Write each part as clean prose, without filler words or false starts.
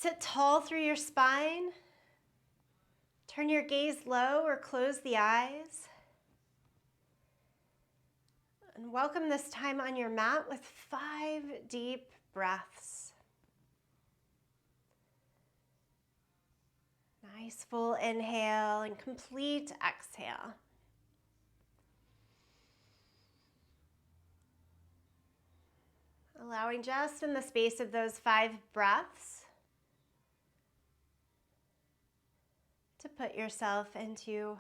Sit tall through your spine. Turn your gaze low or close the eyes. And welcome this time on your mat with 5 deep breaths. Nice full inhale and complete exhale. Allowing just in the space of those 5 breaths to put yourself into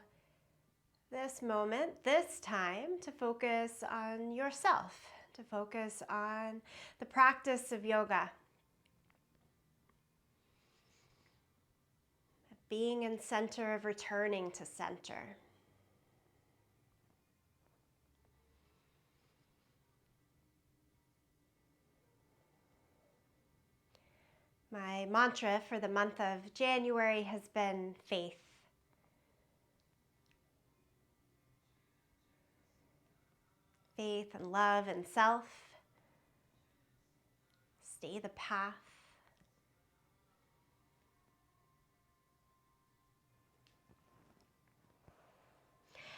this moment, this time, to focus on yourself, to focus on the practice of yoga. Being in center of returning to center. My mantra for the month of January has been faith. Faith and love and self. Stay the path.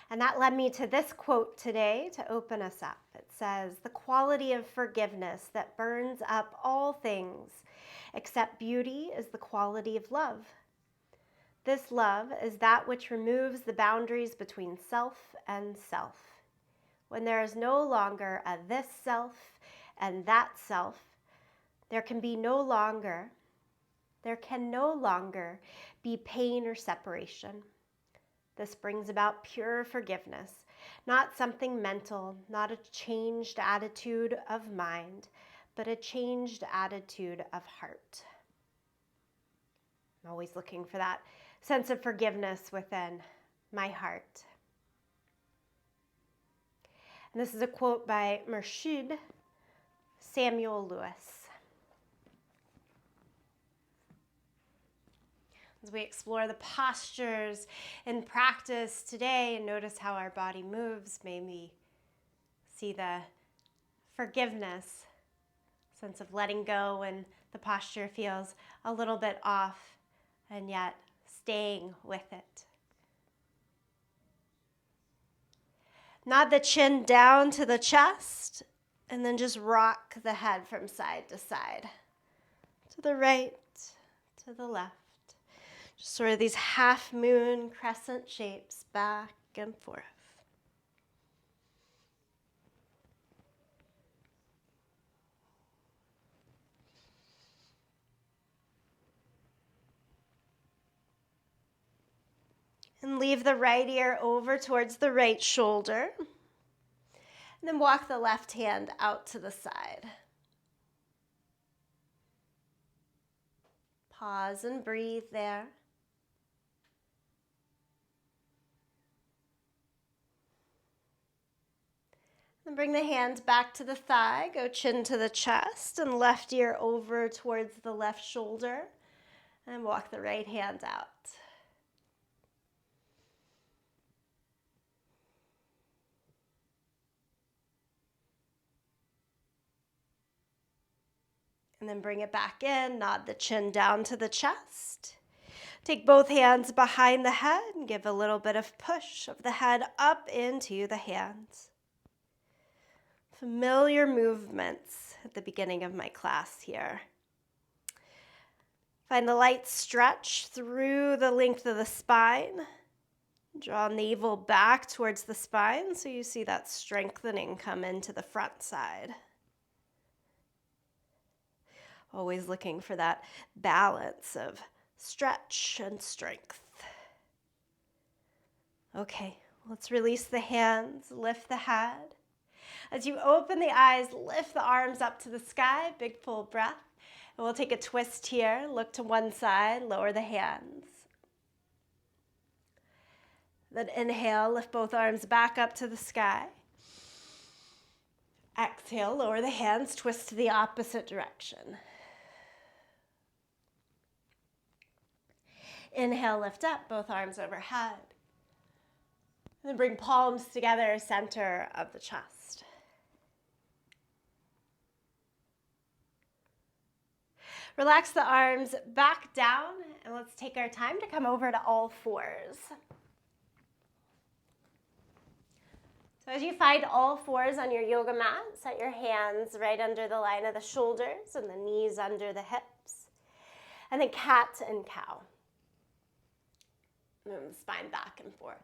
And that led me to this quote today to open us up. It says, "The quality of forgiveness that burns up all things except beauty is the quality of love. This love is that which removes the boundaries between self and self. When there is no longer a this self and that self, there can no longer be pain or separation. This brings about pure forgiveness, not something mental, not a changed attitude of mind, but a changed attitude of heart." I'm always looking for that sense of forgiveness within my heart. And this is a quote by Murshid Samuel Lewis. As we explore the postures in practice today and notice how our body moves, may we see the forgiveness, sense of letting go when the posture feels a little bit off, and yet staying with it. Nod the chin down to the chest, and then just rock the head from side to side, to the right, to the left. Just sort of these half moon crescent shapes back and forth. And leave the right ear over towards the right shoulder. And then walk the left hand out to the side. Pause and breathe there. And bring the hand back to the thigh, go chin to the chest, and left ear over towards the left shoulder, and walk the right hand out. And then bring it back in, nod the chin down to the chest. Take both hands behind the head and give a little bit of push of the head up into the hands. Familiar movements at the beginning of my class here. Find the light stretch through the length of the spine. Draw navel back towards the spine so you see that strengthening come into the front side. Always looking for that balance of stretch and strength. Okay, let's release the hands, lift the head. As you open the eyes, lift the arms up to the sky, big full breath. And we'll take a twist here, look to one side, lower the hands. Then inhale, lift both arms back up to the sky. Exhale, lower the hands, twist to the opposite direction. Inhale, lift up, both arms overhead. And then bring palms together, center of the chest. Relax the arms back down, and let's take our time to come over to all fours. So as you find all fours on your yoga mat, set your hands right under the line of the shoulders and the knees under the hips. And then cat and cow. And then the spine back and forth.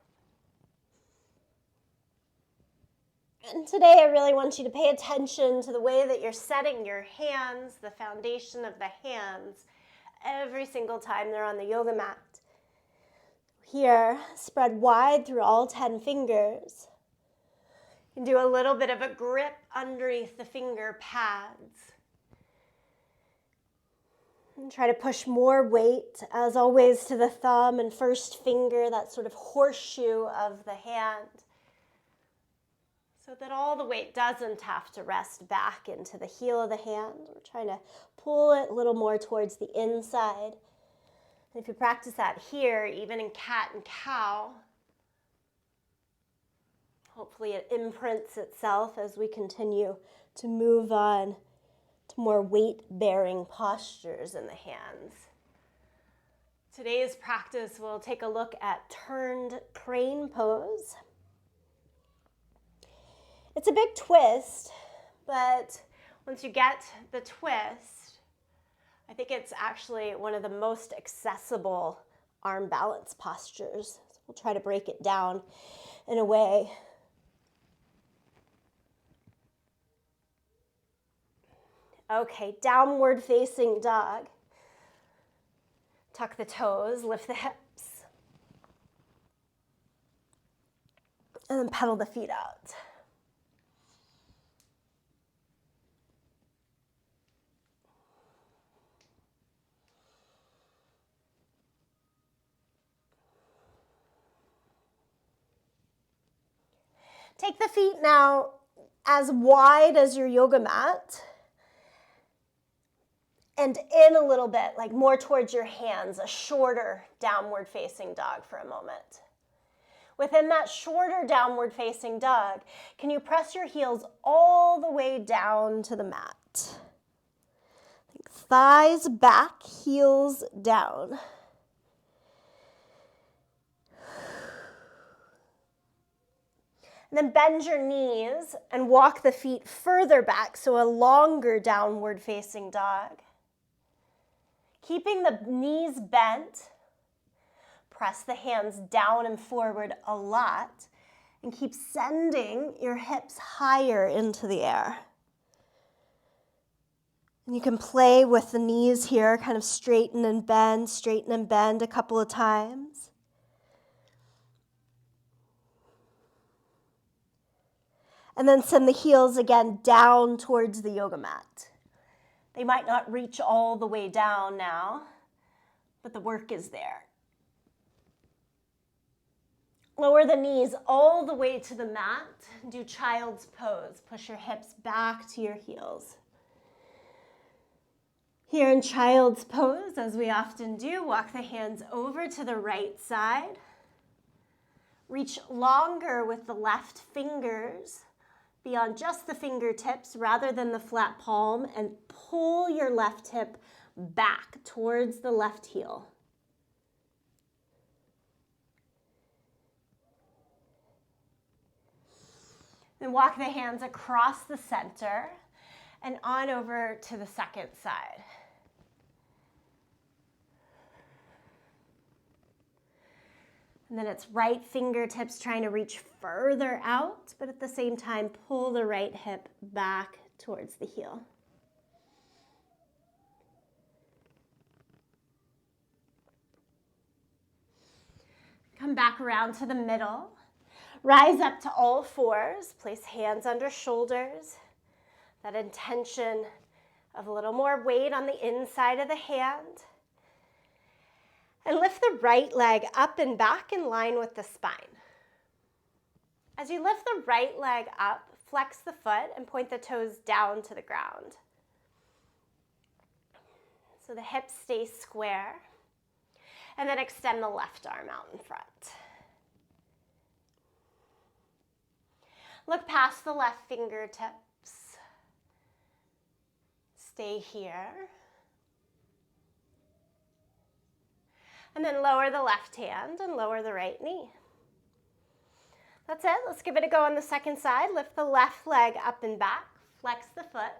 And today I really want you to pay attention to the way that you're setting your hands, the foundation of the hands, every single time they're on the yoga mat. Here, spread wide through all 10 fingers. You can do a little bit of a grip underneath the finger pads. And try to push more weight, as always, to the thumb and first finger, that sort of horseshoe of the hand, so that all the weight doesn't have to rest back into the heel of the hand. We're trying to pull it a little more towards the inside. And if you practice that here, even in cat and cow, hopefully it imprints itself as we continue to move on to more weight-bearing postures in the hands. Today's practice, we'll take a look at turned crane pose. It's a big twist, but once you get the twist, I think it's actually one of the most accessible arm balance postures. So we'll try to break it down in a way. Okay, downward facing dog. Tuck the toes, lift the hips. And then pedal the feet out. Take the feet now as wide as your yoga mat and in a little bit, like more towards your hands, a shorter downward facing dog for a moment. Within that shorter downward facing dog, can you press your heels all the way down to the mat? Thighs back, heels down. And then bend your knees and walk the feet further back, so a longer downward facing dog. Keeping the knees bent, press the hands down and forward a lot, and keep sending your hips higher into the air. And you can play with the knees here, kind of straighten and bend a couple of times. And then send the heels again down towards the yoga mat. They might not reach all the way down now, but the work is there. Lower the knees all the way to the mat. Do child's pose. Push your hips back to your heels. Here in child's pose, as we often do, walk the hands over to the right side. Reach longer with the left fingers beyond just the fingertips rather than the flat palm, and pull your left hip back towards the left heel. Then walk the hands across the center and on over to the second side. And then it's right fingertips trying to reach further out, but at the same time, pull the right hip back towards the heel. Come back around to the middle. Rise up to all fours. Place hands under shoulders. That intention of a little more weight on the inside of the hand. And lift the right leg up and back in line with the spine. As you lift the right leg up, flex the foot and point the toes down to the ground. So the hips stay square. And then extend the left arm out in front. Look past the left fingertips. Stay here. And then lower the left hand and lower the right knee. That's it. Let's give it a go on the second side. Lift the left leg up and back. Flex the foot.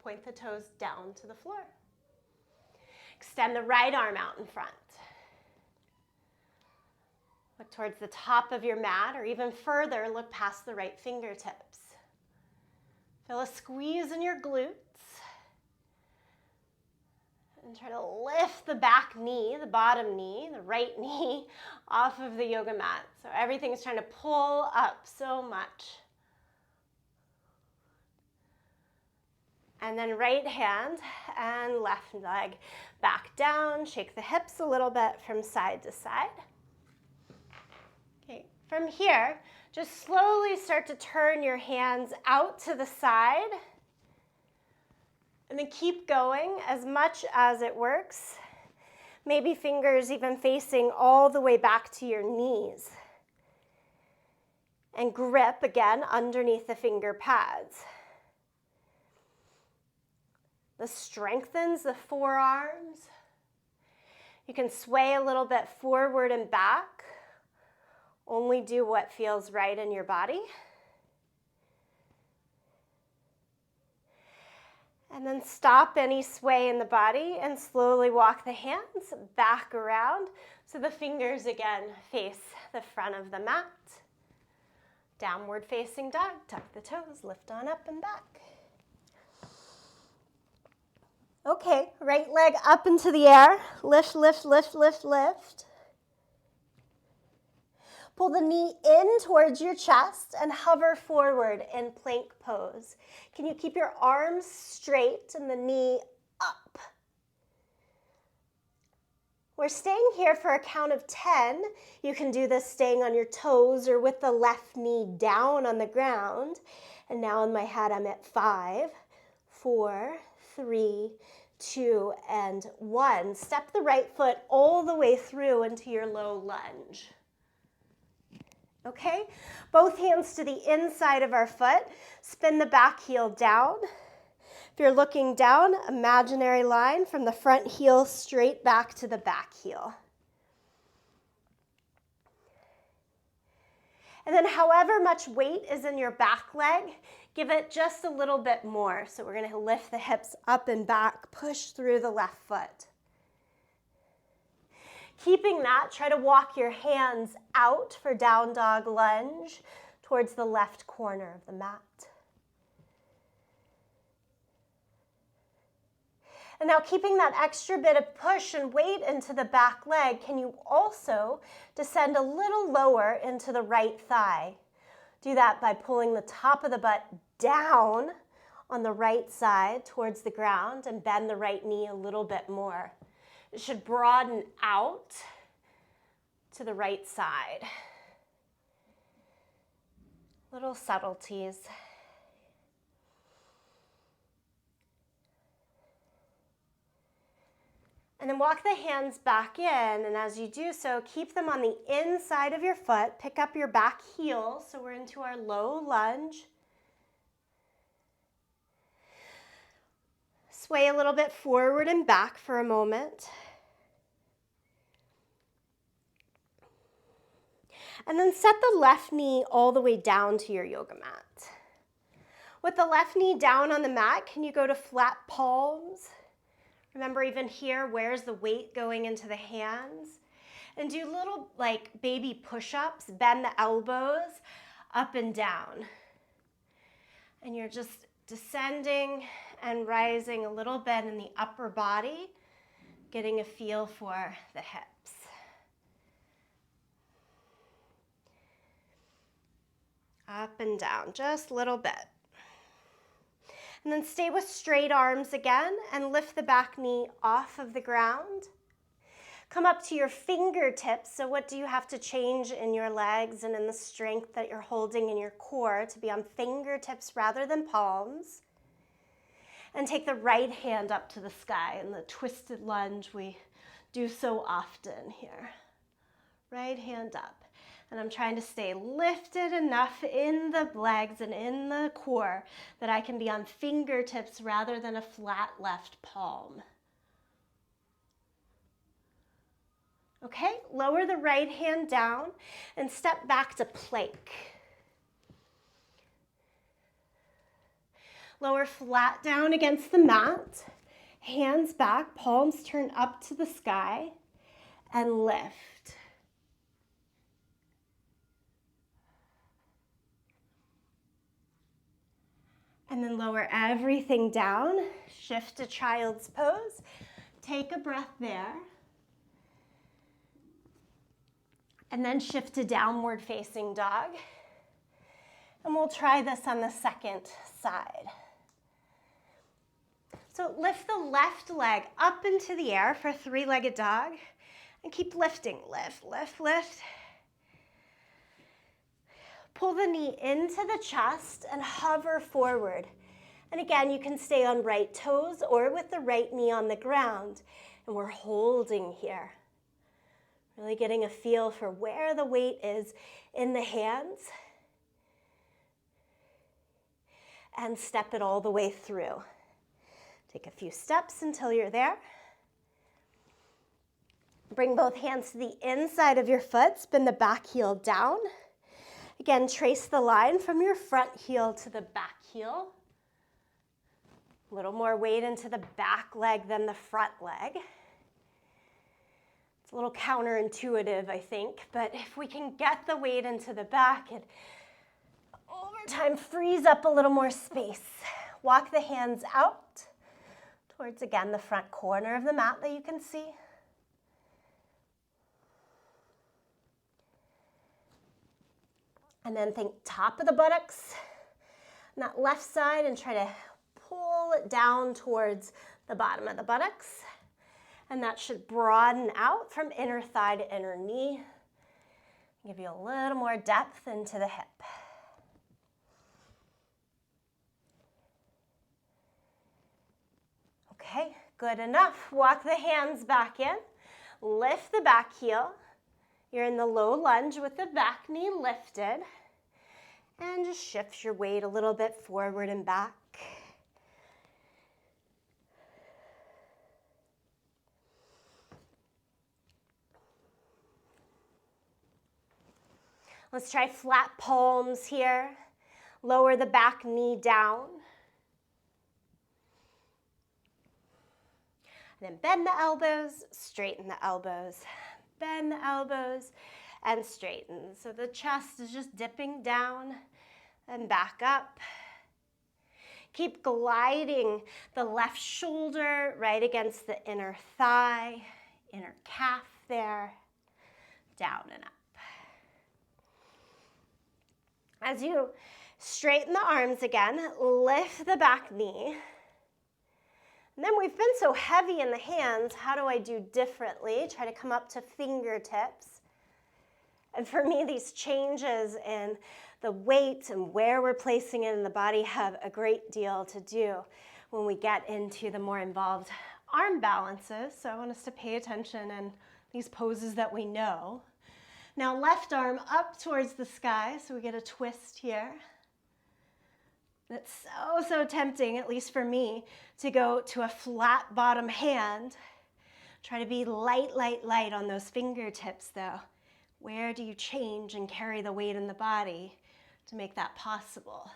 Point the toes down to the floor. Extend the right arm out in front. Look towards the top of your mat, or even further, look past the right fingertips. Feel a squeeze in your glutes. And try to lift the back knee, the bottom knee, the right knee off of the yoga mat. So everything's trying to pull up so much. And then right hand and left leg back down. Shake the hips a little bit from side to side. Okay, from here, just slowly start to turn your hands out to the side. And then keep going as much as it works. Maybe fingers even facing all the way back to your knees. And grip again underneath the finger pads. This strengthens the forearms. You can sway a little bit forward and back. Only do what feels right in your body. And then stop any sway in the body and slowly walk the hands back around so the fingers again face the front of the mat. Downward facing dog, tuck the toes, lift on up and back. Okay, right leg up into the air. Lift, lift, lift, lift, lift. Pull the knee in towards your chest and hover forward in plank pose. Can you keep your arms straight and the knee up? We're staying here for a count of 10. You can do this staying on your toes or with the left knee down on the ground. And now in my head, I'm at 5, 4, 3, 2, and 1. Step the right foot all the way through into your low lunge. Okay, both hands to the inside of our foot. Spin the back heel down. If you're looking down, imaginary line from the front heel straight back to the back heel. And then however much weight is in your back leg, give it just a little bit more. So we're going to lift the hips up and back, push through the left foot. Keeping that, try to walk your hands out for down dog lunge towards the left corner of the mat. And now keeping that extra bit of push and weight into the back leg, can you also descend a little lower into the right thigh? Do that by pulling the top of the butt down on the right side towards the ground and bend the right knee a little bit more. It should broaden out to the right side. Little subtleties. And then walk the hands back in, and as you do so, keep them on the inside of your foot. Pick up your back heel, so we're into our low lunge. Sway a little bit forward and back for a moment. And then set the left knee all the way down to your yoga mat. With the left knee down on the mat, can you go to flat palms? Remember, even here, where's the weight going into the hands? And do little like baby push-ups, bend the elbows up and down. And you're just descending and rising a little bit in the upper body, getting a feel for the hips. Up and down, just a little bit. And then stay with straight arms again and lift the back knee off of the ground. Come up to your fingertips. So what do you have to change in your legs and in the strength that you're holding in your core to be on fingertips rather than palms? And take the right hand up to the sky in the twisted lunge we do so often here. Right hand up. And I'm trying to stay lifted enough in the legs and in the core that I can be on fingertips rather than a flat left palm. Okay, lower the right hand down and step back to plank. Lower flat down against the mat, hands back, palms turn up to the sky, and lift. And then lower everything down, shift to child's pose, take a breath there. And then shift to downward facing dog. And we'll try this on the second side. So lift the left leg up into the air for three-legged dog and keep lifting. Lift, lift, lift. Pull the knee into the chest and hover forward. And again, you can stay on right toes or with the right knee on the ground. And we're holding here. Really getting a feel for where the weight is in the hands. And step it all the way through. Take a few steps until you're there. Bring both hands to the inside of your foot. Spin the back heel down. Again, trace the line from your front heel to the back heel. A little more weight into the back leg than the front leg. It's a little counterintuitive, I think, but if we can get the weight into the back, it over time frees up a little more space. Walk the hands out towards, again, the front corner of the mat that you can see. And then think top of the buttocks on that left side and try to pull it down towards the bottom of the buttocks. And that should broaden out from inner thigh to inner knee. Give you a little more depth into the hip. Okay, good enough. Walk the hands back in. Lift the back heel. You're in the low lunge with the back knee lifted. And just shift your weight a little bit forward and back. Let's try flat palms here. Lower the back knee down. And then bend the elbows, straighten the elbows. Bend the elbows and straighten. So the chest is just dipping down and back up. Keep gliding the left shoulder right against the inner thigh, inner calf there, down and up. As you straighten the arms again, lift the back knee. And then we've been so heavy in the hands, how do I do differently? Try to come up to fingertips. And for me, these changes in the weight and where we're placing it in the body have a great deal to do when we get into the more involved arm balances. So I want us to pay attention in these poses that we know. Now left arm up towards the sky, so we get a twist here. It's so tempting, at least for me, to go to a flat bottom hand. Try to be light, light, light on those fingertips though. Where do you change and carry the weight in the body to make that possible?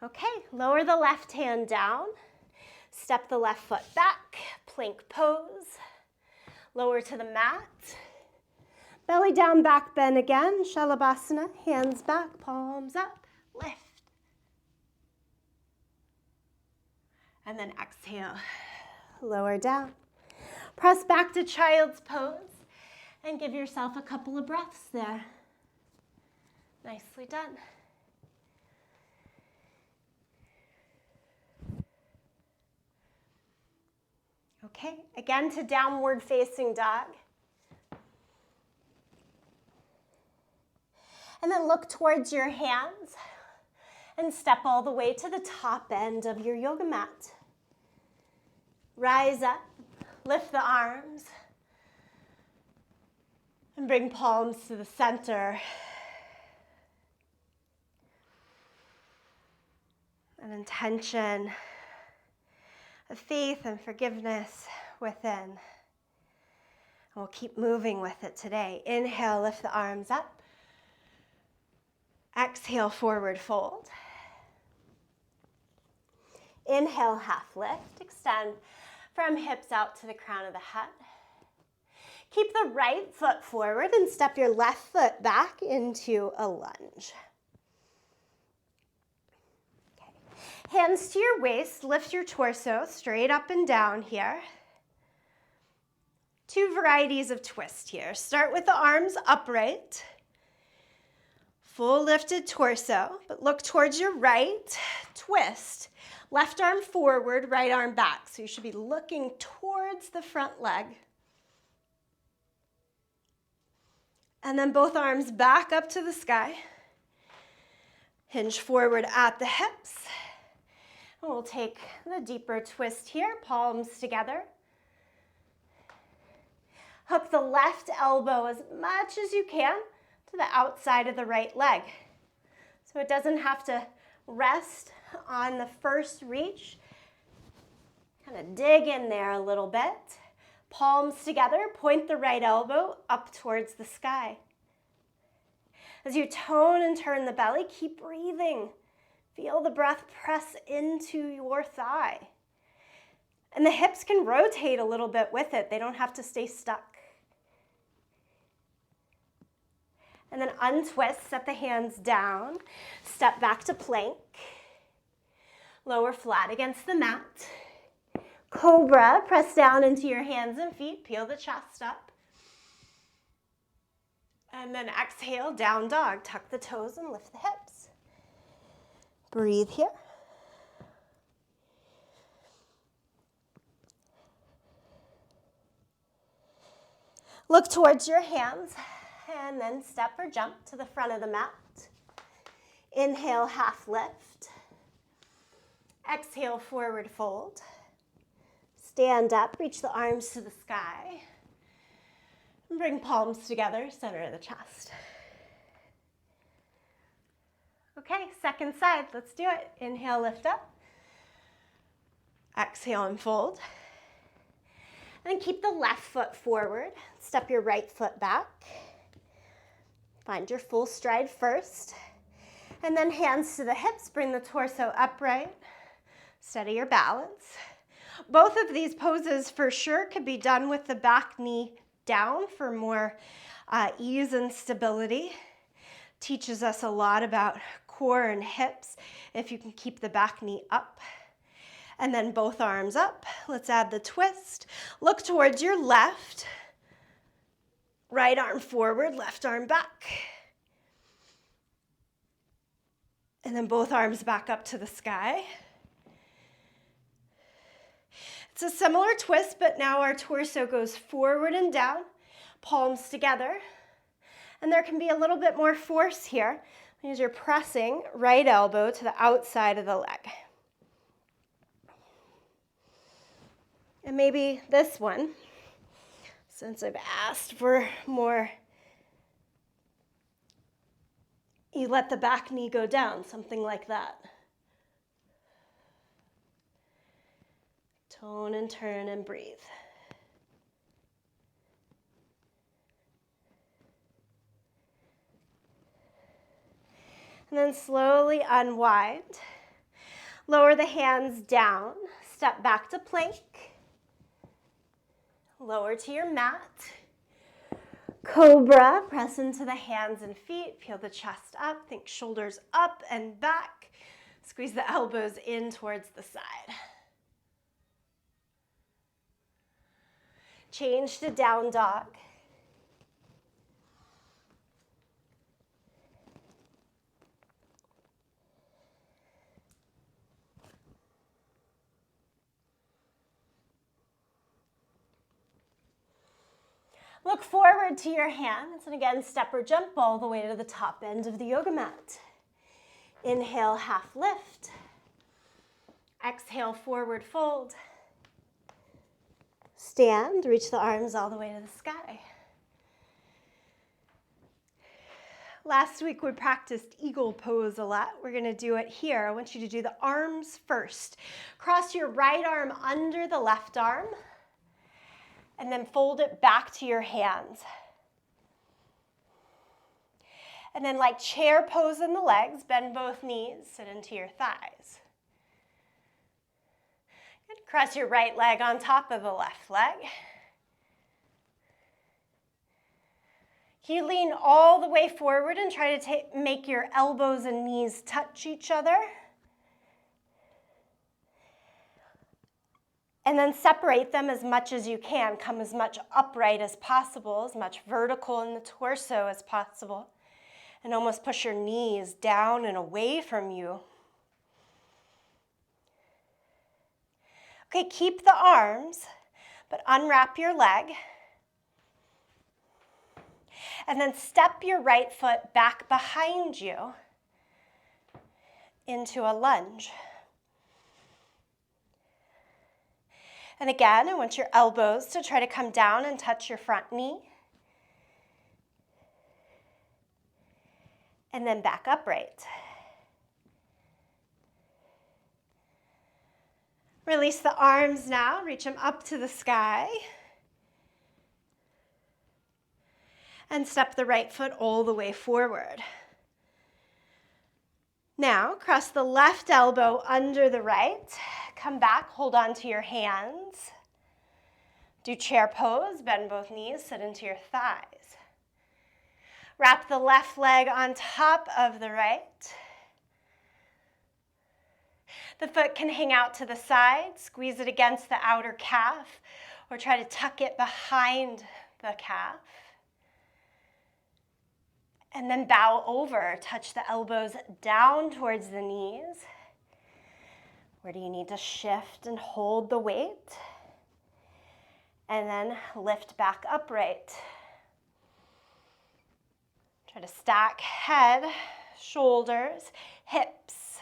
Okay, lower the left hand down. Step the left foot back, plank pose. Lower to the mat. Belly down, back bend again. Shalabhasana, hands back, palms up, lift. And then exhale, lower down. Press back to child's pose and give yourself a couple of breaths there. Nicely done. Okay, again to downward facing dog. And then look towards your hands and step all the way to the top end of your yoga mat. Rise up, lift the arms, and bring palms to the center. An intention of faith and forgiveness within. We'll keep moving with it today. Inhale, lift the arms up. Exhale, forward fold. Inhale, half lift. Extend from hips out to the crown of the head. Keep the right foot forward and step your left foot back into a lunge. Okay. Hands to your waist, lift your torso straight up and down here. Two varieties of twist here. Start with the arms upright. Full lifted torso, but look towards your right. Twist. Left arm forward, right arm back. So you should be looking towards the front leg. And then both arms back up to the sky. Hinge forward at the hips. And we'll take the deeper twist here, palms together. Hook the left elbow as much as you can to the outside of the right leg. So it doesn't have to rest on the first reach. Kind of dig in there a little bit. Palms together, point the right elbow up towards the sky. As you tone and turn the belly, keep breathing. Feel the breath press into your thigh. And the hips can rotate a little bit with it. They don't have to stay stuck. And then untwist, set the hands down. Step back to plank. Lower flat against the mat. Cobra, press down into your hands and feet, peel the chest up. And then exhale, down dog. Tuck the toes and lift the hips. Breathe here. Look towards your hands and then step or jump to the front of the mat. Inhale, half lift. Exhale, forward fold. Stand up, reach the arms to the sky. And bring palms together, center of the chest. Okay, second side, let's do it. Inhale, lift up. Exhale and fold. And then keep the left foot forward. Step your right foot back. Find your full stride first. And then hands to the hips, bring the torso upright. Steady your balance. Both of these poses for sure could be done with the back knee down for more ease and stability. Teaches us a lot about core and hips if you can keep the back knee up. And then both arms up. Let's add the twist. Look towards your left. Right arm forward, left arm back. And then both arms back up to the sky. It's a similar twist, but now our torso goes forward and down, palms together. And there can be a little bit more force here as you're pressing right elbow to the outside of the leg. And maybe this one, since I've asked for more, you let the back knee go down, something like that. Tone and turn and breathe. And then slowly unwind. Lower the hands down. Step back to plank. Lower to your mat. Cobra, press into the hands and feet. Peel the chest up. Think shoulders up and back. Squeeze the elbows in towards the side. Change to down dog. Look forward to your hands, and again, step or jump all the way to the top end of the yoga mat. Inhale, half lift. Exhale, forward fold. Stand, reach the arms all the way to the sky. Last week we practiced eagle pose a lot. We're going to do it here. I want you to do the arms first. Cross your right arm under the left arm And then fold it back to your hands. And then like chair pose in the legs, bend both knees, sit into your thighs. Good. Cross your right leg on top of the left leg. You lean all the way forward and try to make your elbows and knees touch each other. And then separate them as much as you can. Come as much upright as possible, as much vertical in the torso as possible. And almost push your knees down and away from you. Okay, keep the arms, but unwrap your leg. And then step your right foot back behind you into a lunge. And again, I want your elbows to try to come down and touch your front knee. And then back upright. Release the arms now, reach them up to the sky. And step the right foot all the way forward. Now, cross the left elbow under the right. Come back, hold on to your hands. Do chair pose, bend both knees, sit into your thighs. Wrap the left leg on top of the right. The foot can hang out to the side, squeeze it against the outer calf, or try to tuck it behind the calf. And then bow over, touch the elbows down towards the knees. Where do you need to shift and hold the weight? And then lift back upright. Try to stack head, shoulders, hips.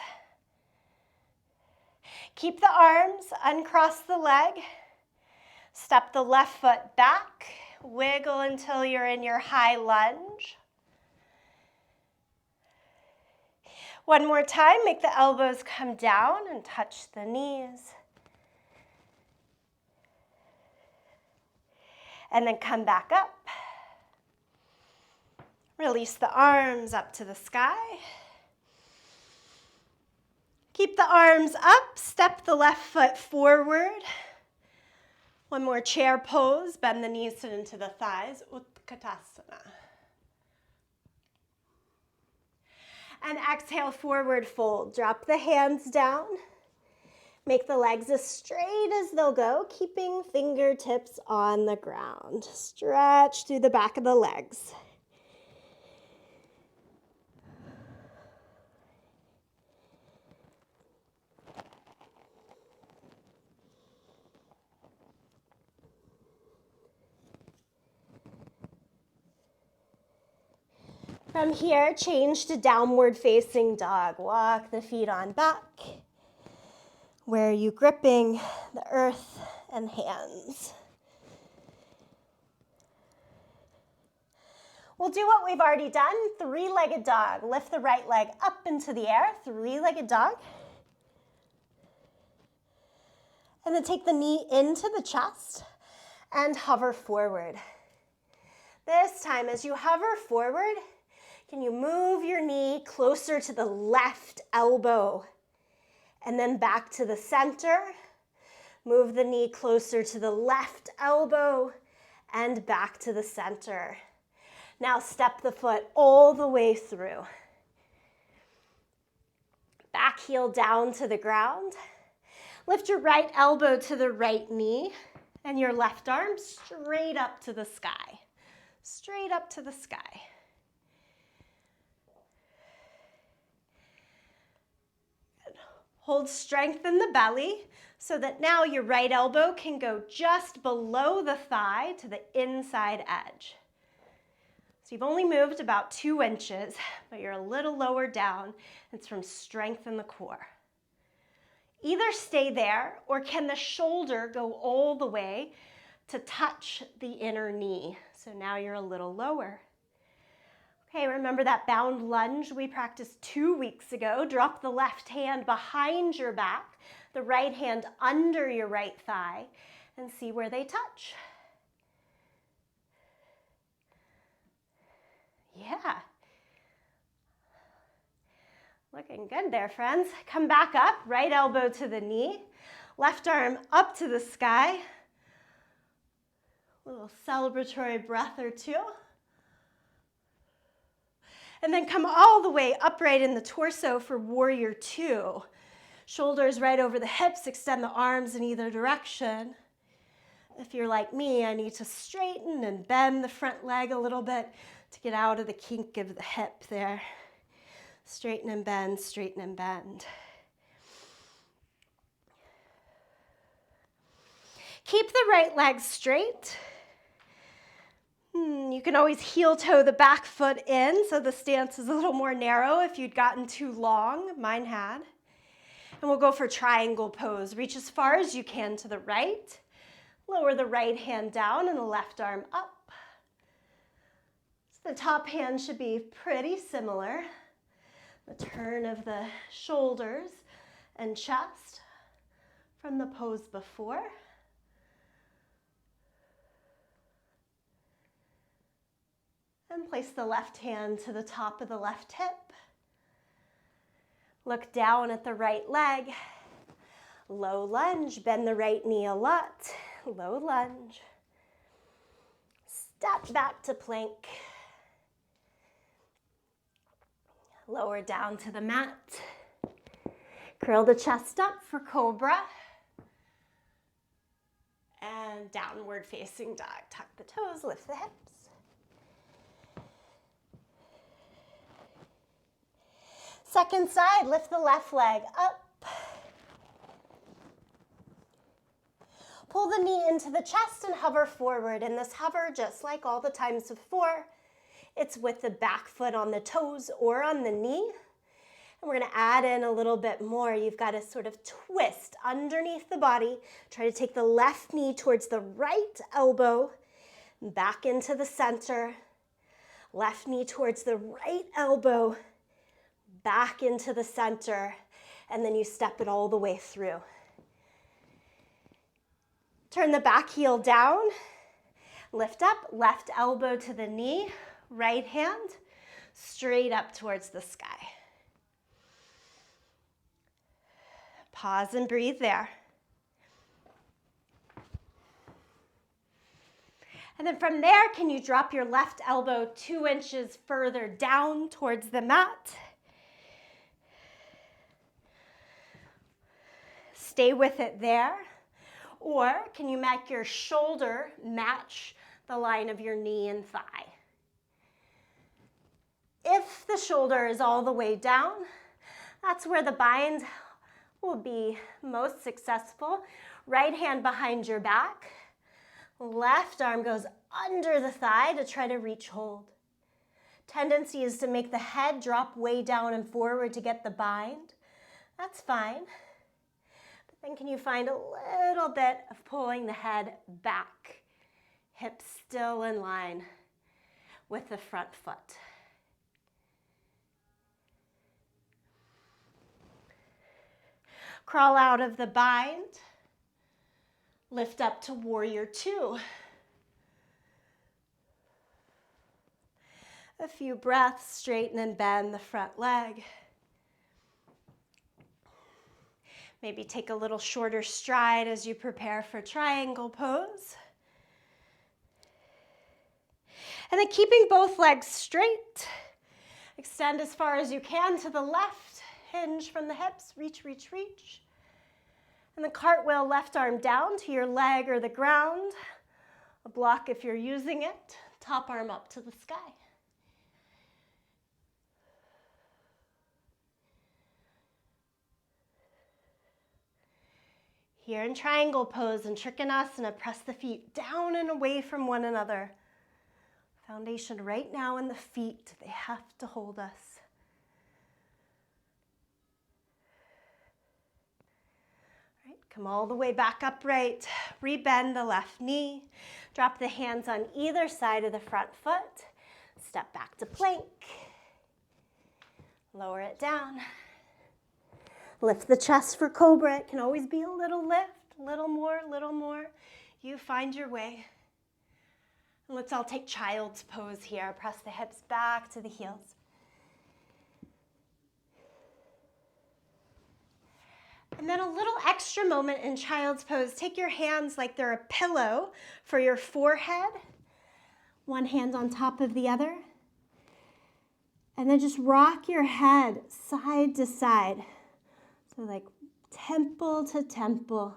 Keep the arms, uncross the leg. Step the left foot back. Wiggle until you're in your high lunge. One more time, make the elbows come down and touch the knees. And then come back up. Release the arms up to the sky. Keep the arms up, step the left foot forward. One more chair pose, bend the knees, sit into the thighs, Utkatasana. And exhale, forward fold. Drop the hands down. Make the legs as straight as they'll go, keeping fingertips on the ground. Stretch through the back of the legs. From here, change to downward facing dog. Walk the feet on back. Where are you gripping the earth and hands? We'll do what we've already done, three-legged dog. Lift the right leg up into the air, three-legged dog. And then take the knee into the chest and hover forward. This time, as you hover forward, can you move your knee closer to the left elbow and then back to the center? Move the knee closer to the left elbow and back to the center. Now step the foot all the way through. Back heel down to the ground. Lift your right elbow to the right knee and your left arm straight up to the sky. Straight up to the sky. Hold strength in the belly so that now your right elbow can go just below the thigh to the inside edge. So you've only moved about 2 inches, but you're a little lower down. It's from strength in the core. Either stay there, or can the shoulder go all the way to touch the inner knee? So now you're a little lower. Okay, remember that bound lunge we practiced 2 weeks ago? Drop the left hand behind your back, the right hand under your right thigh, and see where they touch. Yeah. Looking good there, friends. Come back up, right elbow to the knee, left arm up to the sky. A little celebratory breath or two. And then come all the way upright in the torso for warrior two. Shoulders right over the hips, extend the arms in either direction. If you're like me, I need to straighten and bend the front leg a little bit to get out of the kink of the hip there. Straighten and bend, straighten and bend. Keep the right leg straight. You can always heel toe the back foot in so the stance is a little more narrow if you'd gotten too long. Mine had. And we'll go for triangle pose. Reach as far as you can to the right. Lower the right hand down and the left arm up. So the top hand should be pretty similar. The turn of the shoulders and chest from the pose before. And place the left hand to the top of the left hip. Look down at the right leg. Low lunge, bend the right knee a lot. Low lunge. Step back to plank. Lower down to the mat. Curl the chest up for cobra. And downward facing dog. Tuck the toes, lift the hips. Second side, lift the left leg up. Pull the knee into the chest and hover forward. And this hover, just like all the times before, it's with the back foot on the toes or on the knee. And we're gonna add in a little bit more. You've got to sort of twist underneath the body. Try to take the left knee towards the right elbow, back into the center. Left knee towards the right elbow, back into the center, and then you step it all the way through. Turn the back heel down, lift up, left elbow to the knee, right hand straight up towards the sky. Pause and breathe there. And then from there, can you drop your left elbow 2 inches further down towards the mat? Stay with it there. Or can you make your shoulder match the line of your knee and thigh? If the shoulder is all the way down, that's where the bind will be most successful. Right hand behind your back. Left arm goes under the thigh to try to reach hold. Tendency is to make the head drop way down and forward to get the bind. That's fine. Then can you find a little bit of pulling the head back, hips still in line with the front foot. Crawl out of the bind, lift up to warrior two. A few breaths, straighten and bend the front leg. Maybe take a little shorter stride as you prepare for triangle pose. And then keeping both legs straight, extend as far as you can to the left, hinge from the hips, reach, reach, reach. And then cartwheel left arm down to your leg or the ground, a block if you're using it, top arm up to the sky. Here in triangle pose and Trikonasana, press the feet down and away from one another. Foundation right now in the feet, they have to hold us. All right, come all the way back upright, rebend the left knee, drop the hands on either side of the front foot, step back to plank, lower it down. Lift the chest for cobra. It can always be a little lift, a little more, a little more. You find your way. Let's all take child's pose here. Press the hips back to the heels. And then a little extra moment in child's pose. Take your hands like they're a pillow for your forehead. One hand on top of the other. And then just rock your head side to side. So like temple to temple.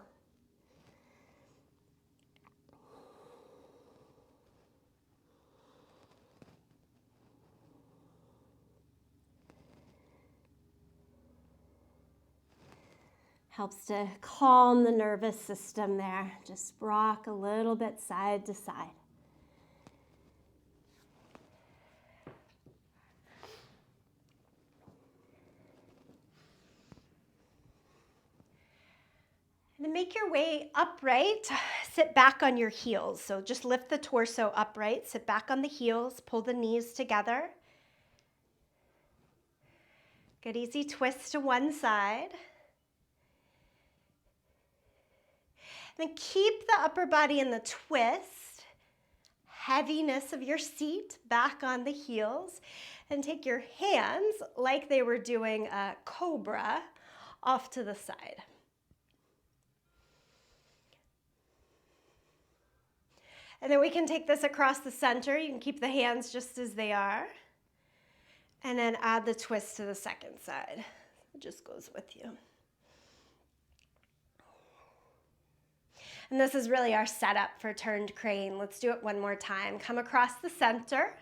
Helps to calm the nervous system there. Just rock a little bit side to side. And then make your way upright. Sit back on your heels. So just lift the torso upright. Sit back on the heels. Pull the knees together. Good easy twist to one side. Then keep the upper body in the twist, heaviness of your seat back on the heels, and take your hands like they were doing a cobra off to the side. And then we can take this across the center. You can keep the hands just as they are. And then add the twist to the second side. It just goes with you. And this is really our setup for turned crane. Let's do it one more time. Come across the center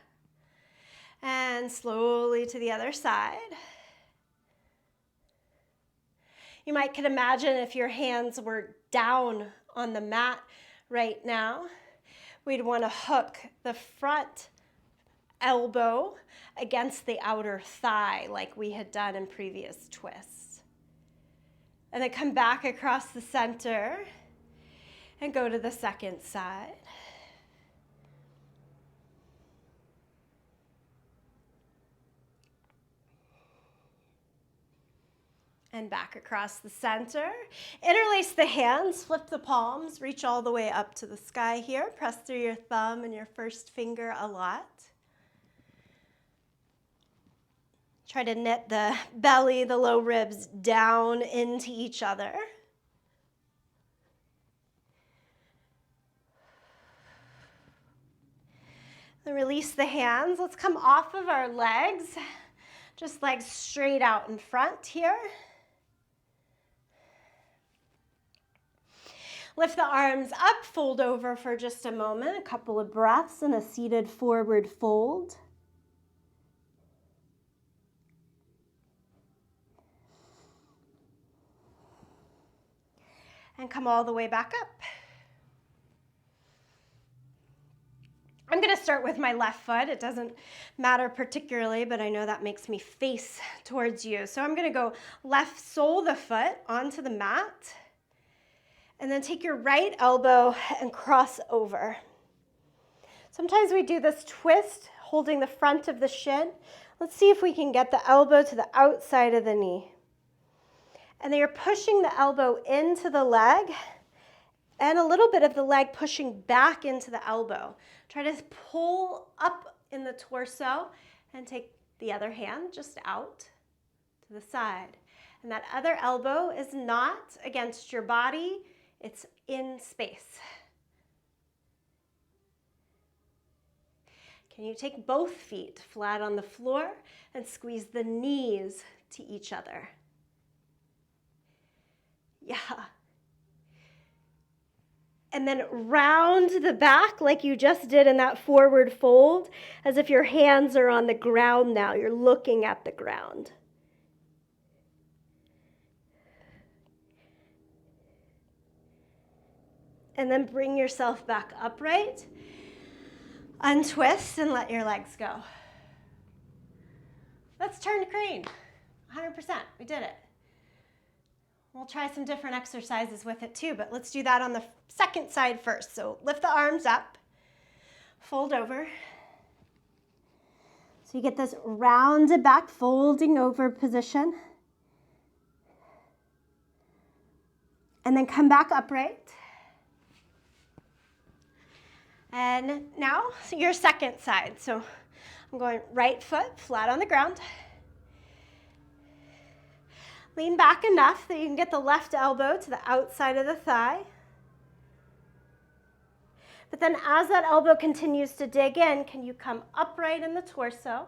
and slowly to the other side. You might could imagine if your hands were down on the mat right now, we'd want to hook the front elbow against the outer thigh like we had done in previous twists. And then come back across the center and go to the second side. And back across the center. Interlace the hands, flip the palms, reach all the way up to the sky here. Press through your thumb and your first finger a lot. Try to knit the belly, the low ribs down into each other. Then release the hands. Let's come off of our legs. Just legs straight out in front here. Lift the arms up, fold over for just a moment, a couple of breaths in a seated forward fold. And come all the way back up. I'm going to start with my left foot. It doesn't matter particularly, but I know that makes me face towards you. So I'm going to go left sole the foot onto the mat, and then take your right elbow and cross over. Sometimes we do this twist, holding the front of the shin. Let's see if we can get the elbow to the outside of the knee. And then you're pushing the elbow into the leg, and a little bit of the leg pushing back into the elbow. Try to pull up in the torso and take the other hand just out to the side. And that other elbow is not against your body, it's in space. Can you take both feet flat on the floor and squeeze the knees to each other? Yeah. And then round the back like you just did in that forward fold, as if your hands are on the ground now. You're looking at the ground. And then bring yourself back upright. Untwist and let your legs go. Let's turn to crane. 100%. We did it. We'll try some different exercises with it too, but let's do that on the second side first. So lift the arms up, fold over. So you get this rounded back, folding over position. And then come back upright. And now your second side. So I'm going right foot flat on the ground. Lean back enough that you can get the left elbow to the outside of the thigh. But then as that elbow continues to dig in, can you come upright in the torso?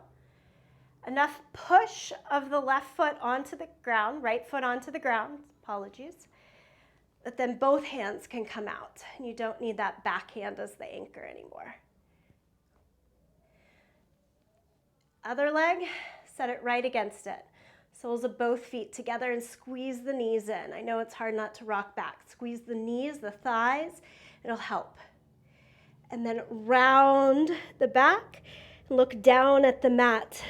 Enough push of the left foot onto the ground, right foot onto the ground, apologies, that then both hands can come out. And you don't need that back hand as the anchor anymore. Other leg, set it right against it. Soles of both feet together and squeeze the knees in. I know it's hard not to rock back. Squeeze the knees, the thighs, it'll help. And then round the back, look down at the mat.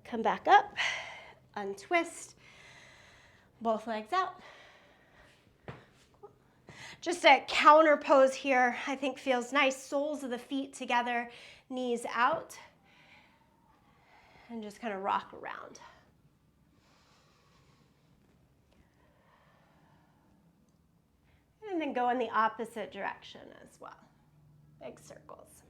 Come back up, untwist, both legs out. Just a counter pose here, I think feels nice. Soles of the feet together, knees out, and just kind of rock around. And then go in the opposite direction as well. Big circles.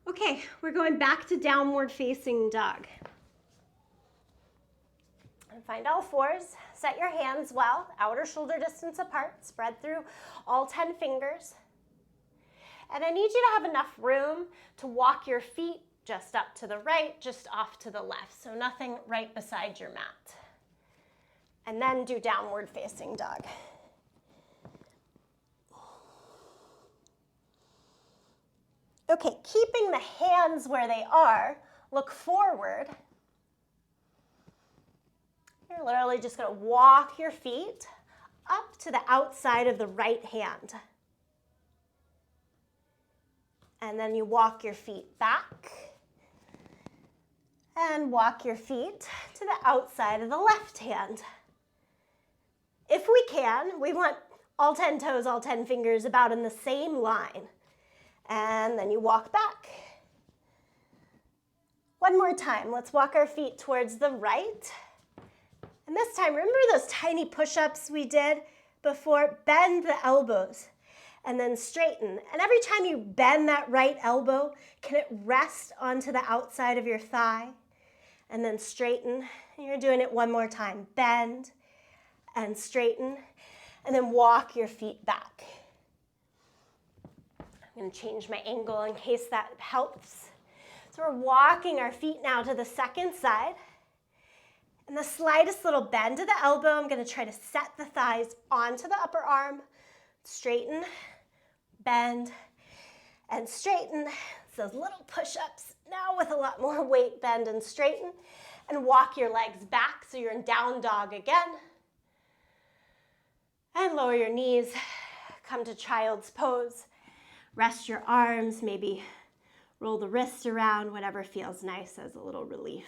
Okay, we're going back to downward facing dog. And find all fours. Set your hands well, outer shoulder distance apart, spread through all 10 fingers. And I need you to have enough room to walk your feet just up to the right, just off to the left. So nothing right beside your mat. And then do downward facing dog. Okay, keeping the hands where they are, look forward. You're literally just going to walk your feet up to the outside of the right hand. And then you walk your feet back and walk your feet to the outside of the left hand. If we can, we want all 10 toes, all 10 fingers about in the same line. And then you walk back. One more time. Let's walk our feet towards the right. And this time, remember those tiny push-ups we did before? Bend the elbows and then straighten. And every time you bend that right elbow, can it rest onto the outside of your thigh? And then straighten. And you're doing it one more time. Bend and straighten. And then walk your feet back. I'm going to change my angle in case that helps. So we're walking our feet now to the second side. And the slightest little bend to the elbow, I'm going to try to set the thighs onto the upper arm. Straighten, bend, and straighten. It's those little push-ups now with a lot more weight. Bend and straighten. And walk your legs back so you're in down dog again. And lower your knees. Come to child's pose. Rest your arms, maybe roll the wrists around, whatever feels nice as a little relief.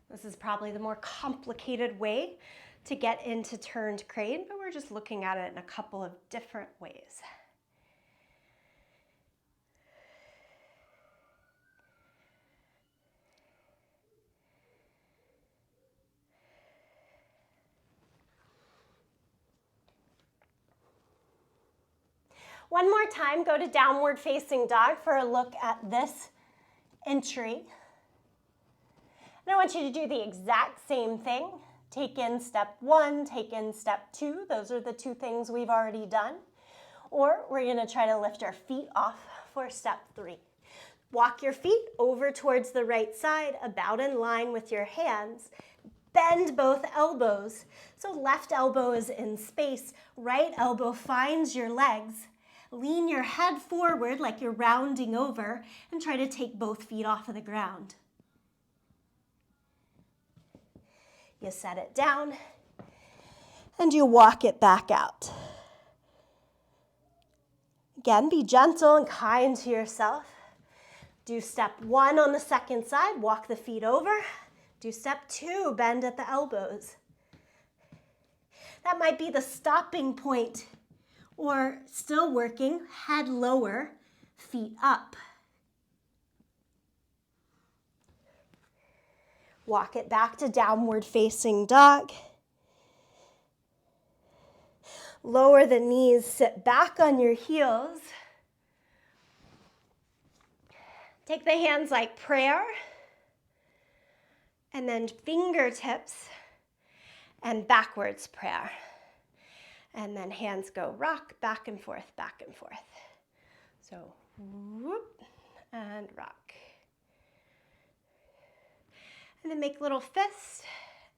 This is probably the more complicated way to get into turned crane, but we're just looking at it in a couple of different ways. One more time, go to downward facing dog for a look at this entry. And I want you to do the exact same thing. Take in step 1, take in step 2. Those are the two things we've already done. Or we're going to try to lift our feet off for step 3. Walk your feet over towards the right side, about in line with your hands. Bend both elbows. So left elbow is in space, right elbow finds your legs. Lean your head forward like you're rounding over and try to take both feet off of the ground. You set it down and you walk it back out. Again, be gentle and kind to yourself. Do step 1 on the second side, walk the feet over. Do step 2, bend at the elbows. That might be the stopping point Or still working, head lower, feet up. Walk it back to downward facing dog. Lower the knees, sit back on your heels. Take the hands like prayer, and then fingertips and backwards prayer. And then hands go rock, back and forth, back and forth. So whoop and rock. And then make little fists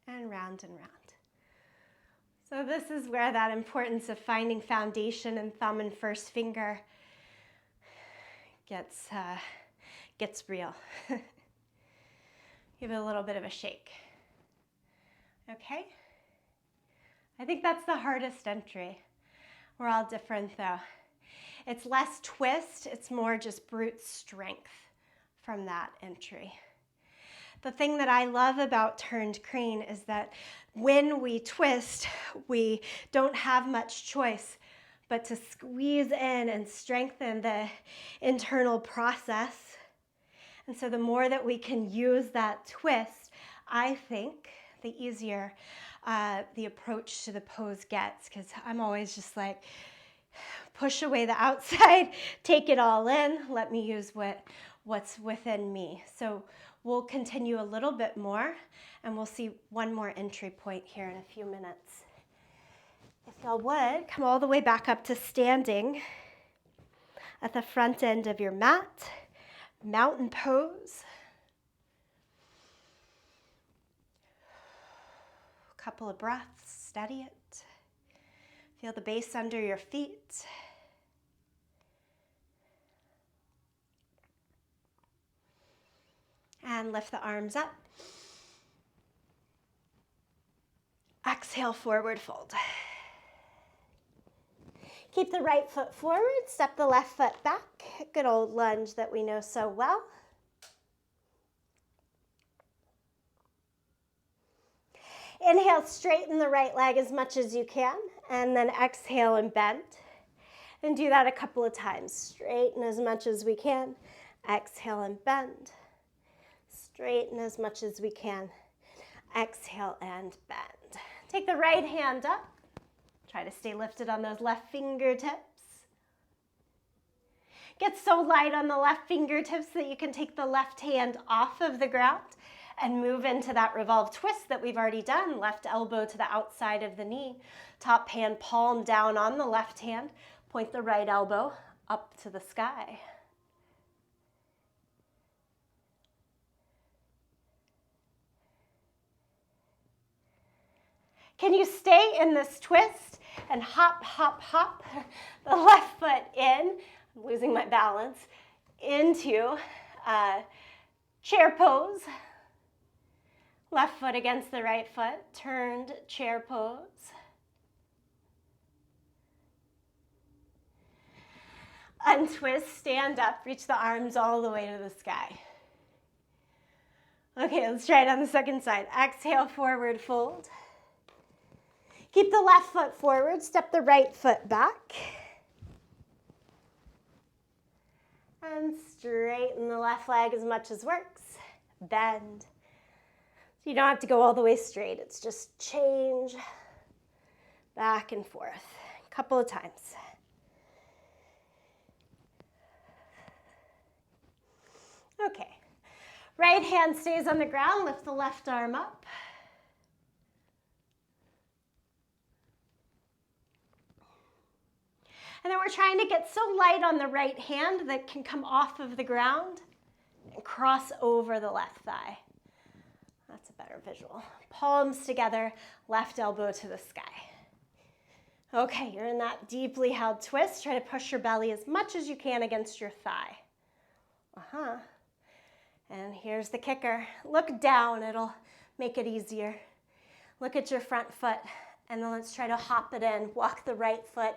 and round and round. So this is where that importance of finding foundation and thumb and first finger gets real. Give it a little bit of a shake. Okay? I think that's the hardest entry. We're all different though. It's less twist, it's more just brute strength from that entry. The thing that I love about turned crane is that when we twist, we don't have much choice but to squeeze in and strengthen the internal process. And so the more that we can use that twist, I think the easier the approach to the pose gets, because I'm always just like, push away the outside, take it all in, let me use what's within me. So we'll continue a little bit more, and we'll see one more entry point here in a few minutes. If y'all would, come all the way back up to standing at the front end of your mat, mountain pose. A couple of breaths, steady it. Feel the base under your feet. And lift the arms up. Exhale, forward fold. Keep the right foot forward, step the left foot back. Good old lunge that we know so well. Inhale, straighten the right leg as much as you can, and then exhale and bend. And do that a couple of times. Straighten as much as we can, exhale and bend. Straighten as much as we can, exhale and bend. Take the right hand up. Try to stay lifted on those left fingertips. Get so light on the left fingertips that you can take the left hand off of the ground and move into that revolve twist that we've already done. Left elbow to the outside of the knee. Top hand palm down on the left hand. Point the right elbow up to the sky. Can you stay in this twist and hop, hop, hop the left foot in, I'm losing my balance, into chair pose. Left foot against the right foot, turned chair pose. Untwist, stand up, reach the arms all the way to the sky. Okay, let's try it on the second side. Exhale, forward fold. Keep the left foot forward, step the right foot back. And straighten the left leg as much as works. Bend. So you don't have to go all the way straight, it's just change back and forth a couple of times. Okay, right hand stays on the ground, lift the left arm up. And then we're trying to get so light on the right hand that can come off of the ground and cross over the left thigh. That's a better visual. Palms together, left elbow to the sky. Okay, you're in that deeply held twist. Try to push your belly as much as you can against your thigh. And here's the kicker. Look down, it'll make it easier. Look at your front foot. And then let's try to hop it in. Walk the right foot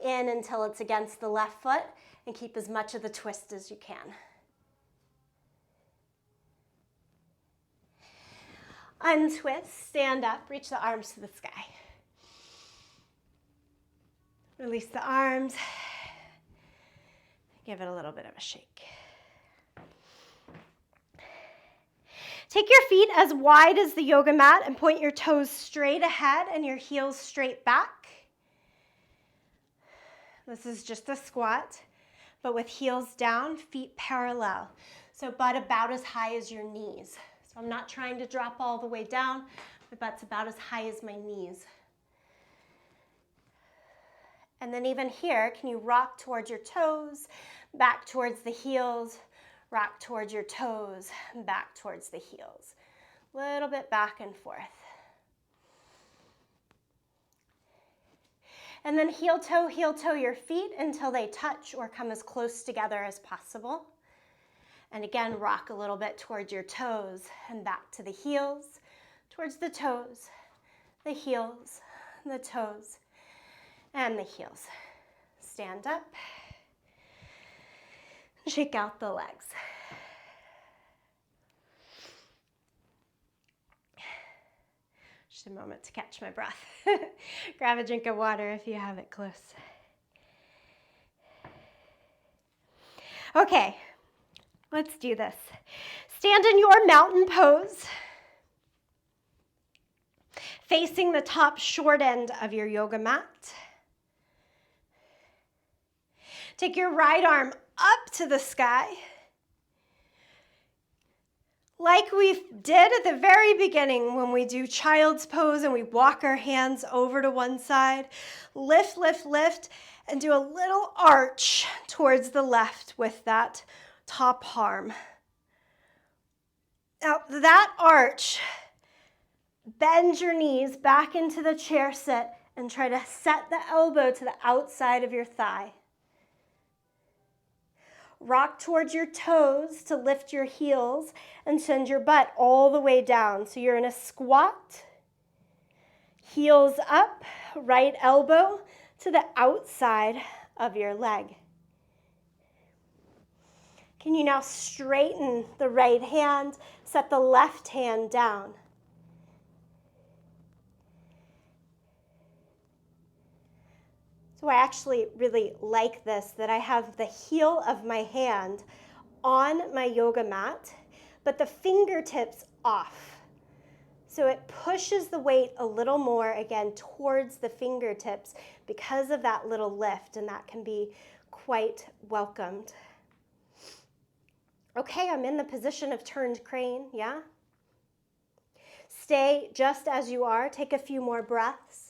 in until it's against the left foot and keep as much of the twist as you can. Untwist, stand up, reach the arms to the sky. Release the arms. Give it a little bit of a shake. Take your feet as wide as the yoga mat and point your toes straight ahead and your heels straight back. This is just a squat, but with heels down, feet parallel. So butt about as high as your knees. So I'm not trying to drop all the way down. My butt's about as high as my knees. And then even here, can you rock towards your toes, back towards the heels, rock towards your toes, back towards the heels. A little bit back and forth. And then heel toe your feet until they touch or come as close together as possible. And again, rock a little bit towards your toes and back to the heels, towards the toes, the heels, the toes, and the heels. Stand up. Shake out the legs. Just a moment to catch my breath. Grab a drink of water if you have it close. Okay, let's do this. Stand in your mountain pose, facing the top short end of your yoga mat. Take your right arm up to the sky. Like we did at the very beginning when we do child's pose and we walk our hands over to one side, lift, lift, lift, and do a little arch towards the left with that top arm. Now that arch, bend your knees back into the chair sit and try to set the elbow to the outside of your thigh. Rock towards your toes to lift your heels and send your butt all the way down. So you're in a squat, heels up, right elbow to the outside of your leg. Can you now straighten the right hand, set the left hand down. So I actually really like this, that I have the heel of my hand on my yoga mat, but the fingertips off. So it pushes the weight a little more, again, towards the fingertips because of that little lift, and that can be quite welcomed. Okay, I'm in the position of turned crane, yeah? Stay just as you are. Take a few more breaths.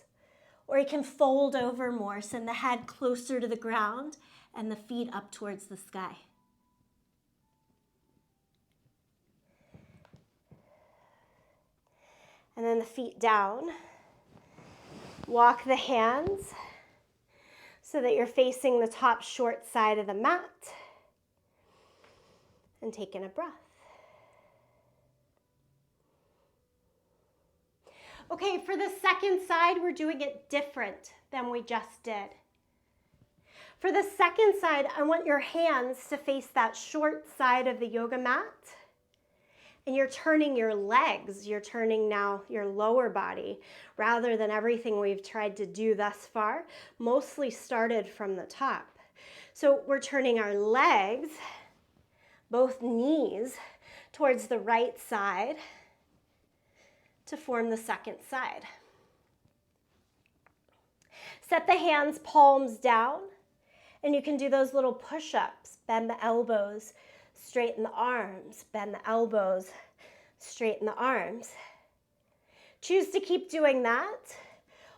Or you can fold over more, send the head closer to the ground and the feet up towards the sky. And then the feet down. Walk the hands so that you're facing the top short side of the mat. And take in a breath. Okay, for the second side, we're doing it different than we just did. For the second side, I want your hands to face that short side of the yoga mat. And you're turning your legs, you're turning now your lower body, rather than everything we've tried to do thus far, mostly started from the top. So we're turning our legs, both knees, towards the right side, to form the second side. Set the hands palms down, and you can do those little push-ups. Bend the elbows, straighten the arms, bend the elbows, straighten the arms. Choose to keep doing that,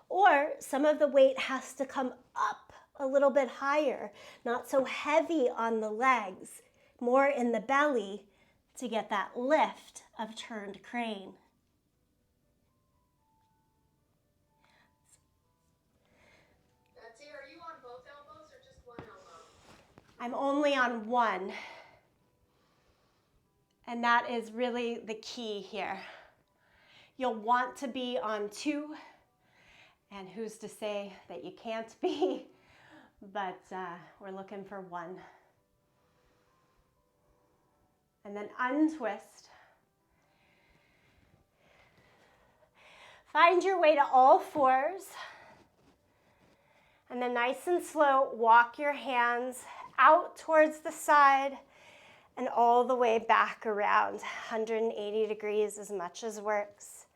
or some of the weight has to come up a little bit higher, not so heavy on the legs, more in the belly to get that lift of turned crane. I'm only on one, and that is really the key here. You'll want to be on two, and who's to say that you can't be, but we're looking for one. And then untwist. Find your way to all fours, And then nice and slow, walk your hands out towards the side and all the way back around, 180 degrees as much as works,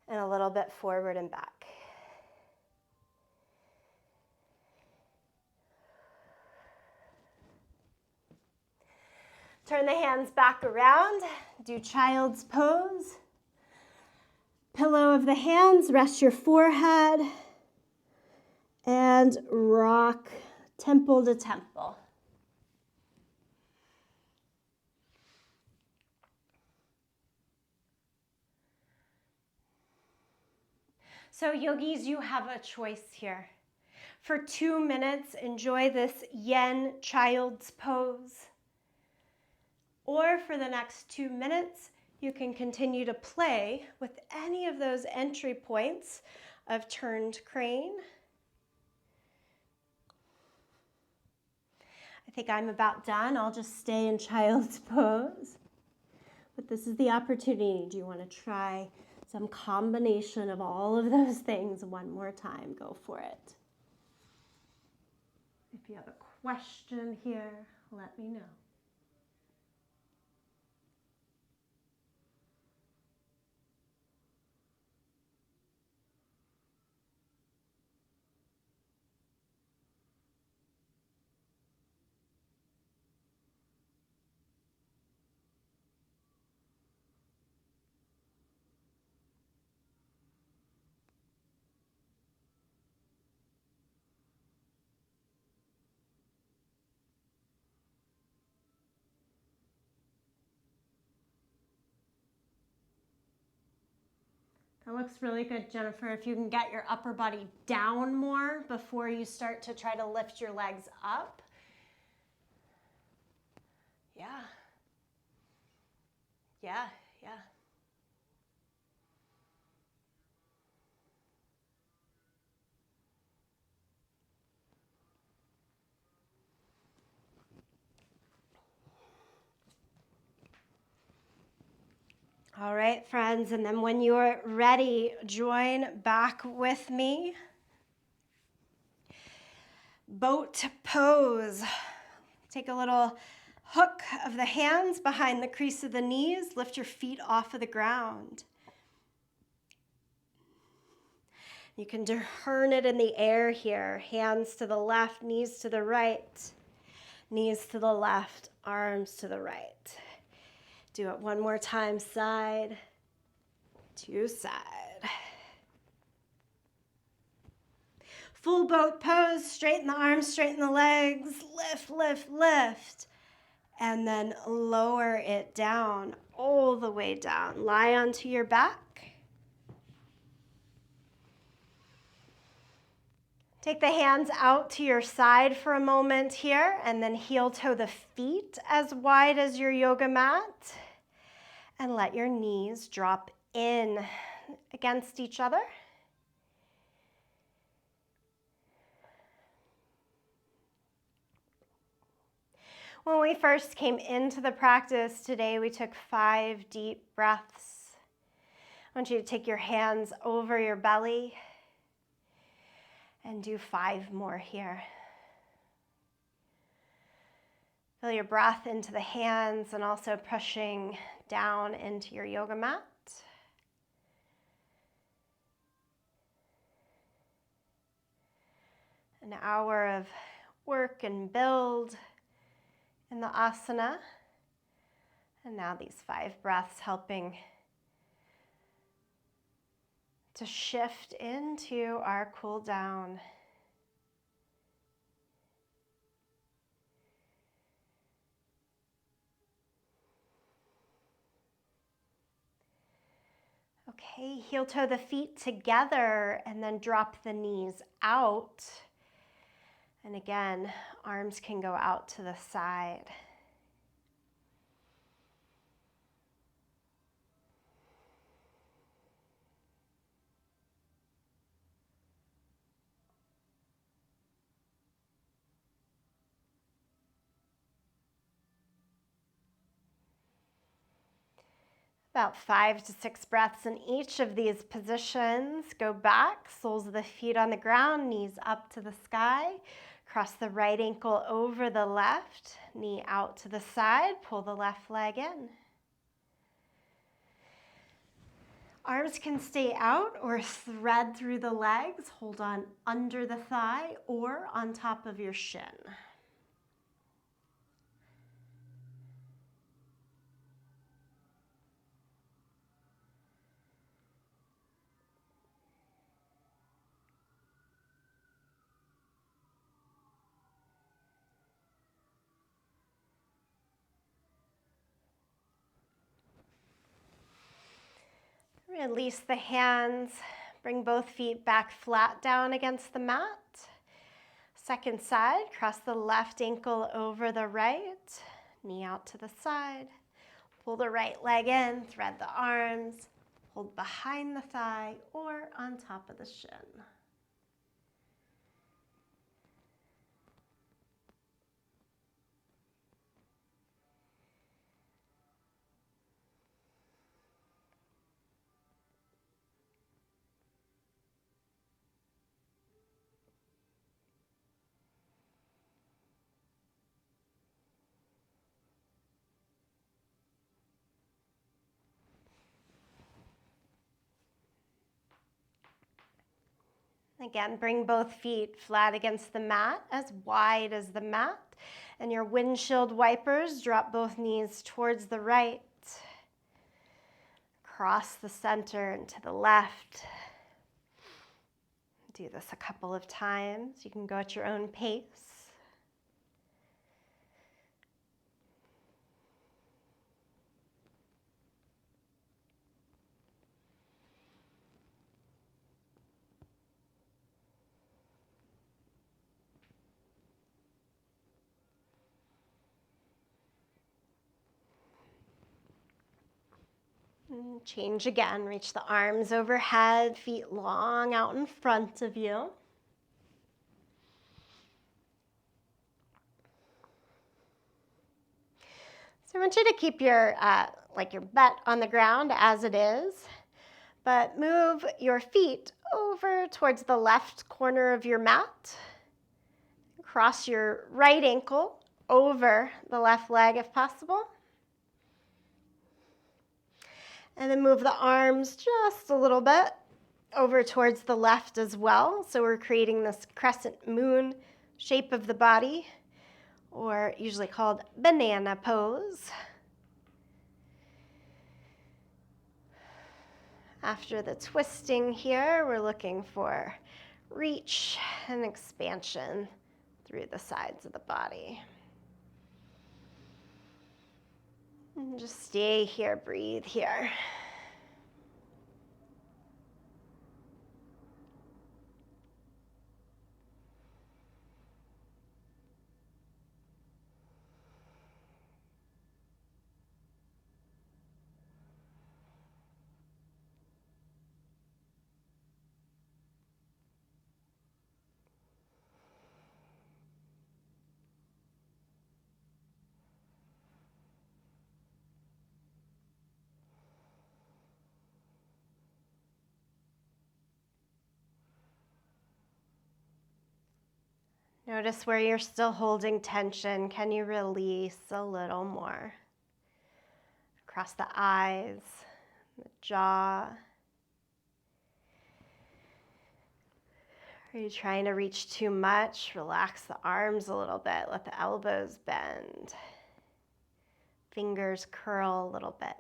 and a little bit forward and back. Turn the hands back around, do child's pose. Pillow of the hands, rest your forehead, and rock temple to temple. So yogis, you have a choice here. For 2 minutes, enjoy this yen child's pose. Or for the next 2 minutes, you can continue to play with any of those entry points of turned crane. I think I'm about done. I'll just stay in child's pose. But this is the opportunity. Do you want to try some combination of all of those things one more time? Go for it. If you have a question here, let me know. That looks really good, Jennifer. If you can get your upper body down more before you start to try to lift your legs up. Yeah. Yeah, yeah. All right, friends, and then when you're ready, join back with me. Boat pose. Take a little hook of the hands behind the crease of the knees. Lift your feet off of the ground. You can turn it in the air here. Hands to the left, knees to the right. Knees to the left, arms to the right. Do it one more time, side to side. Full boat pose, straighten the arms, straighten the legs, lift, lift, lift. And then lower it down, all the way down. Lie onto your back. Take the hands out to your side for a moment here, and then heel toe the feet as wide as your yoga mat. And let your knees drop in against each other. When we first came into the practice today, we took 5 deep breaths. I want you to take your hands over your belly and do 5 more here. Feel your breath into the hands and also pushing down into your yoga mat. An hour of work and build in the asana. And now these 5 breaths helping to shift into our cool down. Okay, heel toe the feet together and then drop the knees out. And again, arms can go out to the side. About 5 to 6 breaths in each of these positions. Go back, soles of the feet on the ground, knees up to the sky. Cross the right ankle over the left, knee out to the side, pull the left leg in. Arms can stay out or thread through the legs. Hold on under the thigh or on top of your shin. Release the hands. Bring both feet back flat down against the mat. Second side, cross the left ankle over the right, knee out to the side. Pull the right leg in, thread the arms, hold behind the thigh or on top of the shin. Again, bring both feet flat against the mat, as wide as the mat. And your windshield wipers, drop both knees towards the right. Cross the center and to the left. Do this a couple of times. You can go at your own pace. Change again, reach the arms overhead, feet long out in front of you. So I want you to keep your butt on the ground as it is, but move your feet over towards the left corner of your mat. Cross your right ankle over the left leg if possible. And then move the arms just a little bit over towards the left as well. So we're creating this crescent moon shape of the body, or usually called banana pose. After the twisting here, we're looking for reach and expansion through the sides of the body. And just stay here, breathe here. Notice where you're still holding tension. Can you release a little more? Across the eyes, the jaw. Are you trying to reach too much? Relax the arms a little bit. Let the elbows bend. Fingers curl a little bit.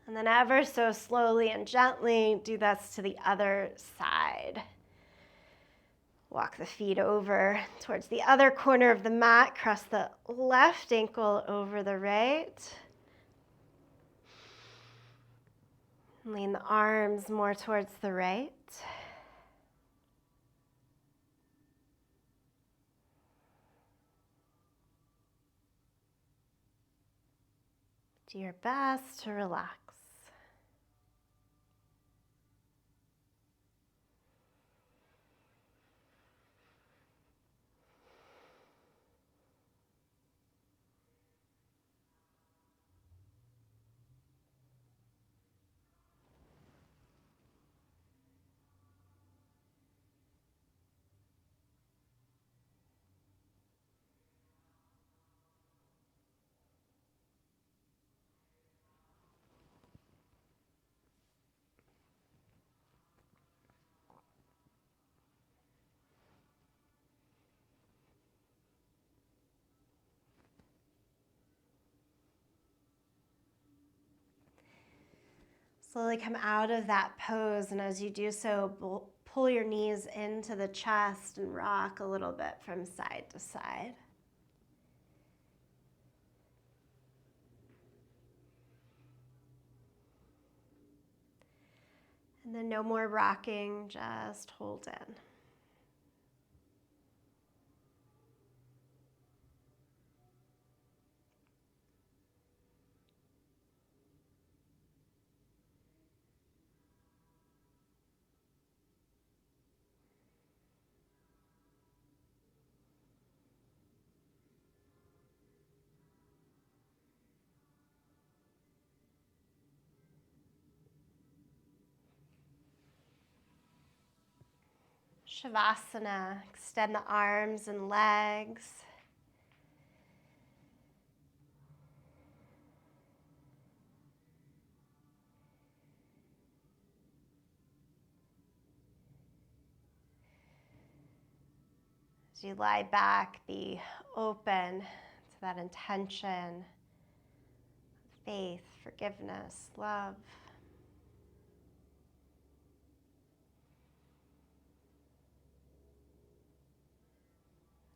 And then ever so slowly and gently, do this to the other side. Walk the feet over towards the other corner of the mat. Cross the left ankle over the right. Lean the arms more towards the right. Do your best to relax. Slowly come out of that pose, and as you do so, pull your knees into the chest and rock a little bit from side to side. And then no more rocking, just hold in. Shavasana, extend the arms and legs. As you lie back, be open to that intention, faith, forgiveness, love.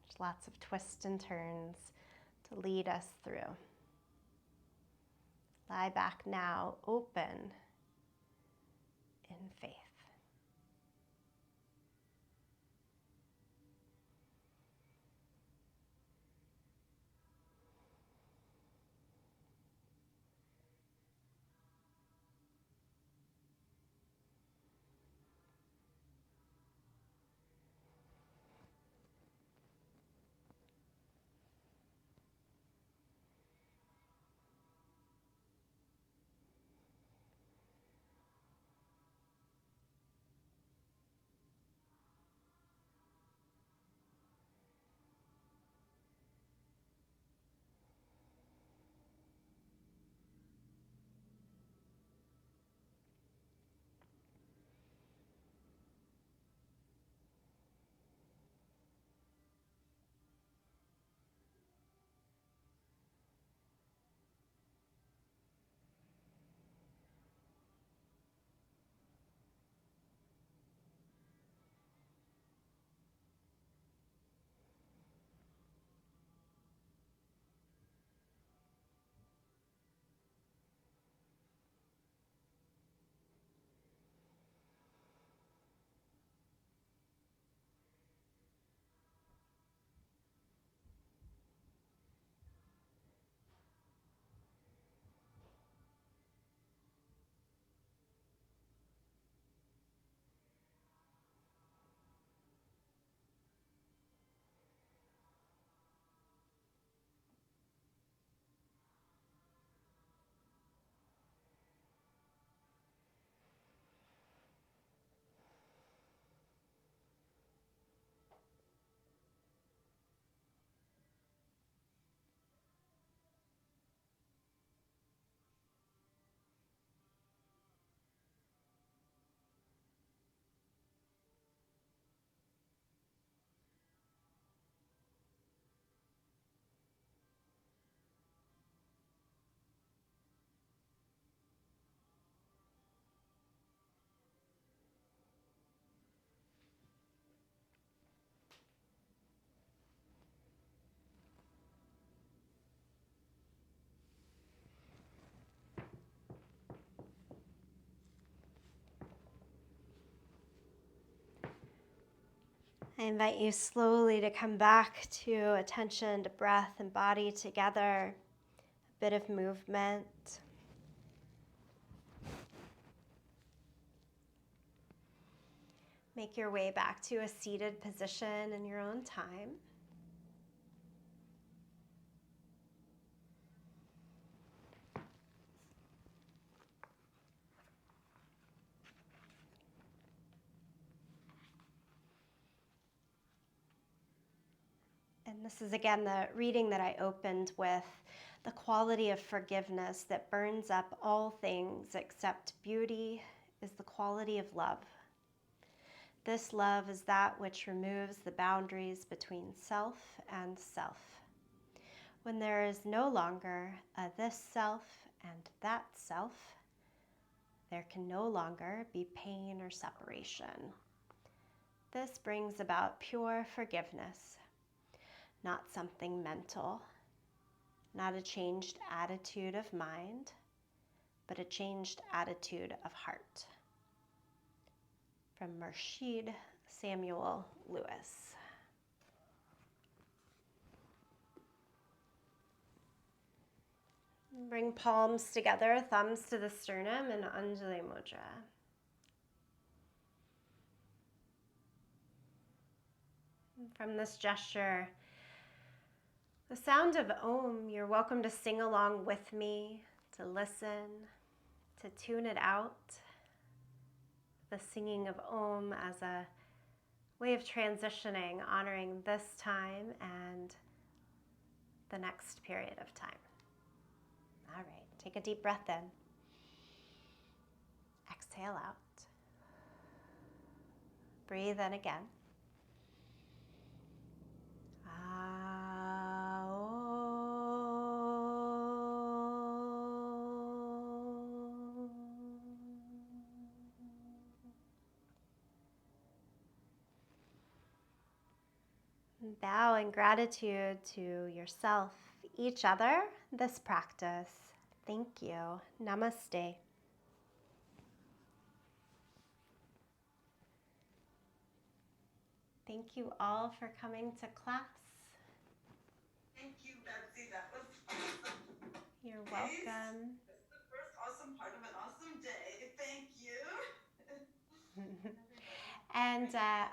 There's lots of twists and turns to lead us through. Lie back now, open in faith. I invite you slowly to come back to attention to breath and body together. bit of movement. Make your way back to a seated position in your own time. And this is again the reading that I opened with. The quality of forgiveness that burns up all things except beauty is the quality of love. This love is that which removes the boundaries between self and self. When there is no longer a this self and that self, there can no longer be pain or separation. This brings about pure forgiveness, not something mental, not a changed attitude of mind, but a changed attitude of heart. From Murshid Samuel Lewis. Bring palms together, thumbs to the sternum, and Anjali Mudra. From this gesture, the sound of Om, you're welcome to sing along with me, to listen, to tune it out. The singing of Om as a way of transitioning, honoring this time and the next period of time. All right, take a deep breath in. Exhale out. Breathe in again. Bow in gratitude to yourself, each other, this practice. Thank you. Namaste. Thank you all for coming to class. Thank you, Betsy. That was awesome. You're welcome. That's the first awesome part of an awesome day. Thank you. And I